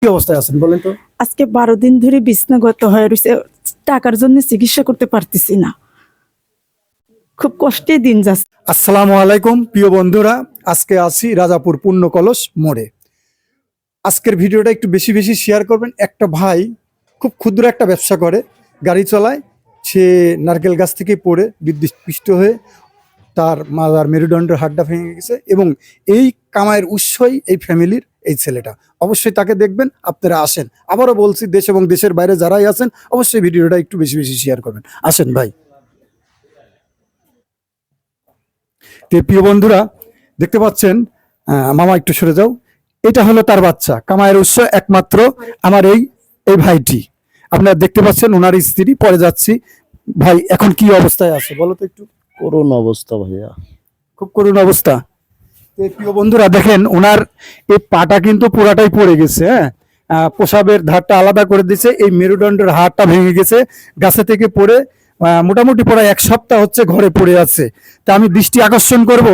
কি অবস্থায় আছেন বলেন তো? আজকে 12 দিন ধরে বিছনাগত হয়ে রয়েছে, টাকার জন্য চিকিৎসা করতে পারতেছি না, খুব কষ্টে দিন যাচ্ছে। আসসালামু আলাইকুম প্রিয় বন্ধুরা, আজকে আছি রাজাপুর পূর্ণ কলস মোড়ে। আজকের ভিডিওটা একটু বেশি বেশি শেয়ার করবেন। একটা ভাই খুব ক্ষুদ্র একটা ব্যবসা করে, গাড়ি চালায়। সে নারকেল গাছ থেকে পড়ে বিদ্যুৎস্পৃষ্ট হয়ে তার মাথার মেরুদণ্ডের হাড়টা ভেঙে গেছে এবং এই কামাইয়ের উৎসই এই ফ্যামিলির এই ছেলেটা। অবশ্যই তাকে দেখবেন, আপনারা আসেন। আবারও বলছি, দেশ এবং দেশের বাইরে যারাই আছেন অবশ্যই ভিডিওটা একটু বেশি বেশি শেয়ার করবেন। আসেন ভাই। তো প্রিয় বন্ধুরা, দেখতে পাচ্ছেন, মামা একটু সরে যাও। এটা হলো তার বাচ্চা, কামাইয়ের উৎস একমাত্র আমার এই এই ভাইটি। আপনারা দেখতে পাচ্ছেন ওনার স্ত্রী। পরে যাচ্ছি। ভাই এখন কি অবস্থায় আছে বলো তো একটু। করুণ অবস্থা ভাইয়া, খুব করুণ অবস্থা। তো প্রিয় বন্ধুরা দেখেন, ওনার এই পাটা কিন্তু পুরাটাই পড়ে গেছে। হ্যাঁ, প্রসাবের ধারটা আলাদা করে দিয়েছে, এই মেরুদণ্ডের হাড়টা ভেঙে গেছে গাছে থেকে পড়ে। মোটামুটি প্রায় 1 সপ্তাহ হচ্ছে ঘরে পড়ে আছে। তা আমি দৃষ্টি আকর্ষণ করব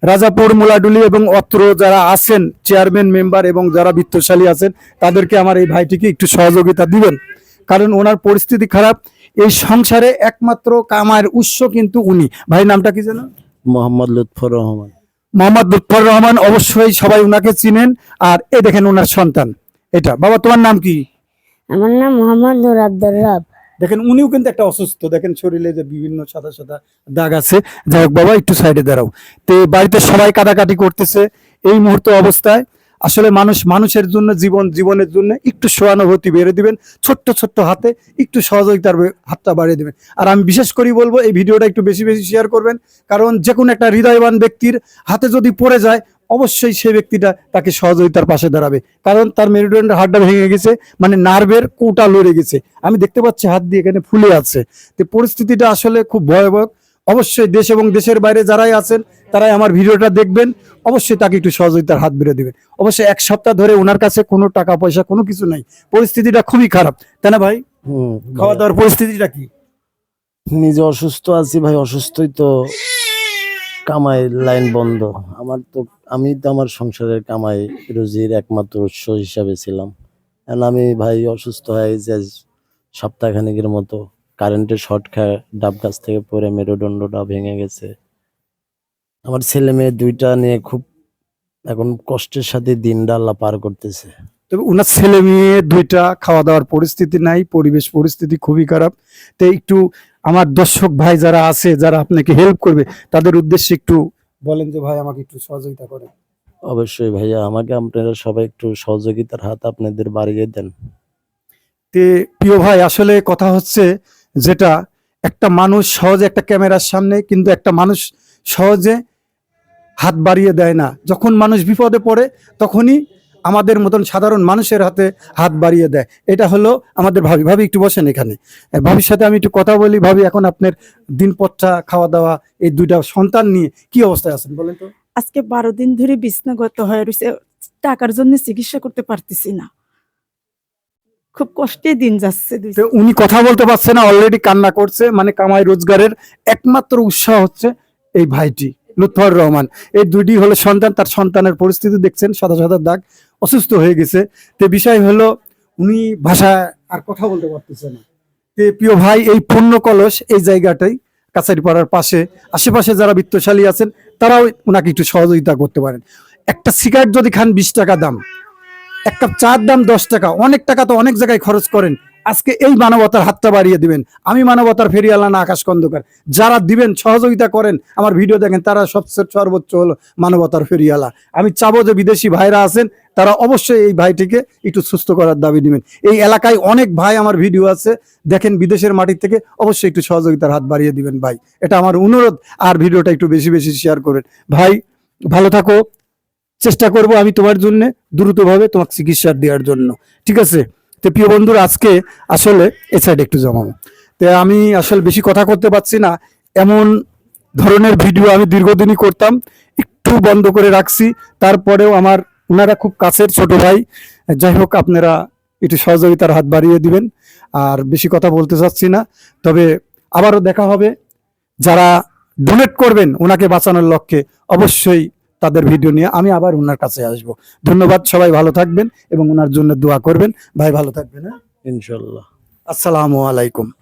রাজাপুর, মোলাডুলি এবং অত্র যারা আছেন চেয়ারম্যান মেম্বার এবং যারা বিত্তশালী আছেন তাদেরকে আমার এই ভাইটিকে একটু সহযোগিতা দিবেন, কারণ ওনার পরিস্থিতি খারাপ। এই সংসারে একমাত্র কামায়ের উৎস কিন্তু উনি। ভাই নামটা কি যেন? মোহাম্মদ লুৎফর রহমান। মোহাম্মদ লুৎফর রহমান, অবশ্যই সবাই উনাকে চিনেন। আর এই দেখেন ওনার সন্তান এটা। বাবা তোমার নাম কি? আমার নাম মোহাম্মদ নুর আব্দুর রব। দেখেন উনিও কিন্তু একটা অসুস্থ, দেখেন শরীরে যে বিভিন্ন সাদা সাদা দাগ আছে। যাই হোক বাবা, একটু সাইডে দাঁড়াও। তো বাড়িতে সবাই কাটাকাটি করতেছে এই মুহূর্ত অবস্থায়। আসলে মানুষের জন্য, জীবনের জন্য একটু সহানুভূতি বেড়ে দিবেন, ছোট্ট ছোট্ট হাতে একটু সহযোগিতার হাতটা বাড়িয়ে দিবেন। আর আমি বিশেষ করে বলবো এই ভিডিওটা একটু বেশি বেশি শেয়ার করবেন, কারণ যে কোনো একটা হৃদয়বান ব্যক্তির হাতে যদি পড়ে যায় অবশ্যই সেই ব্যক্তিটা তাকে সহযোগিতার পাশে দাঁড়াবে, কারণ তার মেরুদণ্ডের হাড়টা ভেঙে গেছে, মানে নার্ভের কোটা লড়ে গেছে। আমি দেখতে পাচ্ছি হাত দিয়ে এখানে ফুলে আছে। তো পরিস্থিতিটা আসলে খুব ভয়াবহ। অবশ্যই দেশ এবং দেশের বাইরে যারাই আছেন তারাই আমার ভিডিওটা দেখবেন, অবশ্যই তাকে একটু সহযোগিতার হাত বেড়ে দিবেন। অবশ্যই 1 সপ্তাহ ধরে ওনার কাছে কোনো টাকা পয়সা কোনো কিছু নাই, পরিস্থিতিটা খুবই খারাপ, তাই না ভাই? খাওয়া দাওয়ার পরিস্থিতিটা কি? নিজে অসুস্থ আছি ভাই, অসুস্থই তো কামাই লাইন বন্ধ। আমি তো আমার সংসারের কামাই রুজির একমাত্র উৎস হিসাবে ছিলাম। এখন আমি ভাই অসুস্থ হয়ে যে সপ্তাহখানেকের মতো কারেন্টের শর্ট খায় ডাব গাছ থেকে পড়ে মেরুদণ্ডটা ভেঙে গেছে। আমার ছেলে মেয়ে দুইটা নিয়ে খুব এখন কষ্টের সাথে দিনটা আল্লাহ পার করতেছে। তবে ওনার ছেলে মেয়ে দুইটা, খাওয়া দাওয়ার পরিস্থিতি নাই, পরিবেশ পরিস্থিতি খুবই খারাপ। তো একটু আমার দর্শক ভাই যারা আছে, যারা আপনাকে হেল্প করবে, তাদের উদ্দেশ্যে একটু বলেন যে ভাই আমাকে একটু সহযোগিতা করেন। অবশ্যই ভাইয়া, আমাকে আপনারা সবাই একটু সহযোগিতার হাত আপনাদের বাড়িয়ে দেন। তে প্রিয় ভাই, আসলে কথা হচ্ছে যেটা, একটা মানুষ সহজে একটা ক্যামেরার সামনে, কিন্তু একটা মানুষ সহজে হাত বাড়িয়ে দেয় না। যখন মানুষ বিপদে পড়ে তখনই আমাদের মতন সাধারণ মানুষের হাতে হাত বাড়িয়ে দেয়। এটা হলো আমাদের ভাবি। ভাবি একটু বসেন এখানে, ভাবির সাথে আমি একটু কথা বলি। ভাবি, এখন আপনার দিনপথটা, খাওয়া দাওয়া, এই দুইটা সন্তান নিয়ে কি অবস্থায় আছেন বলেন তো? আজকে 12 দিন ধরে বিছনাগত হয়ে রয়েছে, টাকার জন্য চিকিৎসা করতে পারতেছি না, খুব কষ্টে দিন যাচ্ছে। তো উনি কথা বলতে পারছে না, অলরেডি কান্না করছে। মানে কামাই রোজগারের একমাত্র উৎসাহ হচ্ছে এই ভাইটি লুৎফর রহমান। এই দুইটি হলো সন্তান। তার সন্তানের পরিস্থিতি দেখছেন, সাদা সাদা দাগ, অসুস্থ হয়ে গেছে। তো বিষয় হলো উনি ভাষায় আর কথা বলতে পারতেছে না। তো প্রিয় ভাই, এই পূর্ণ কলস এই জায়গাটাই কাছারিপাড়ার পাশে, আশেপাশে যারা বিত্তশালী আছেন তারাও ওনাকে একটু সহযোগিতা করতে পারেন। একটা সিগারেট যদি খান 20 টাকা দাম, এক কাপ চার দাম 10 টাকা। অনেক টাকা তো অনেক জায়গায় খরচ করেন, আজকে এই মানবতার হাতটা বাড়িয়ে দিবেন। আমি মানবতার ফেরিওয়ালা না, আকাশ খন্দকার। যারা দিবেন, সহযোগিতা করেন, আমার ভিডিও দেখেন, তারা সবচেয়ে সর্বোচ্চ হলো মানবতার ফেরিওয়ালা। আমি চাবো যে বিদেশি ভাইরা আছেন তারা অবশ্যই এই ভাইটিকে একটু সুস্থ করার দাবি দিবেন। এই এলাকায় অনেক ভাই আমার ভিডিও আছে দেখেন বিদেশের মাটির থেকে, অবশ্যই একটু সহযোগিতার হাত বাড়িয়ে দিবেন ভাই, এটা আমার অনুরোধ। আর ভিডিওটা একটু বেশি বেশি শেয়ার করবেন ভাই। ভালো থাকো, চেষ্টা করব আমি তোমার জন্য দ্রুতভাবে তোমাকে চিকিৎসা দেওয়ার জন্য, ঠিক আছে? তো প্রিয় বন্ধুরা, আজকে আসলে এ সাইডে একটু জমাবো। তো আমি আসলে বেশি কথা করতে পারছি না, এমন ধরনের ভিডিও আমি দীর্ঘদিনই করতাম, একটু বন্ধ করে রাখছি। তারপরেও আমার ওনারা খুব কাছের ছোট ভাই। যাই হোক, আপনারা একটু সহযোগিতার হাত বাড়িয়ে দিবেন। আর বেশি কথা বলতে চাচ্ছি না, তবে আবারও দেখা হবে। যারা ডোনেট করবেন ওনাকে বাঁচানোর লক্ষ্যে, অবশ্যই তাদের ভিডিও নিয়ে আমি আবার ওনার কাছে আসব। ধন্যবাদ, সবাই ভালো থাকবেন এবং ওনার জন্য দোয়া করবেন। ভাই ভালো থাকবেন, হ্যাঁ? ইনশাল্লাহ। আসসালামু আলাইকুম।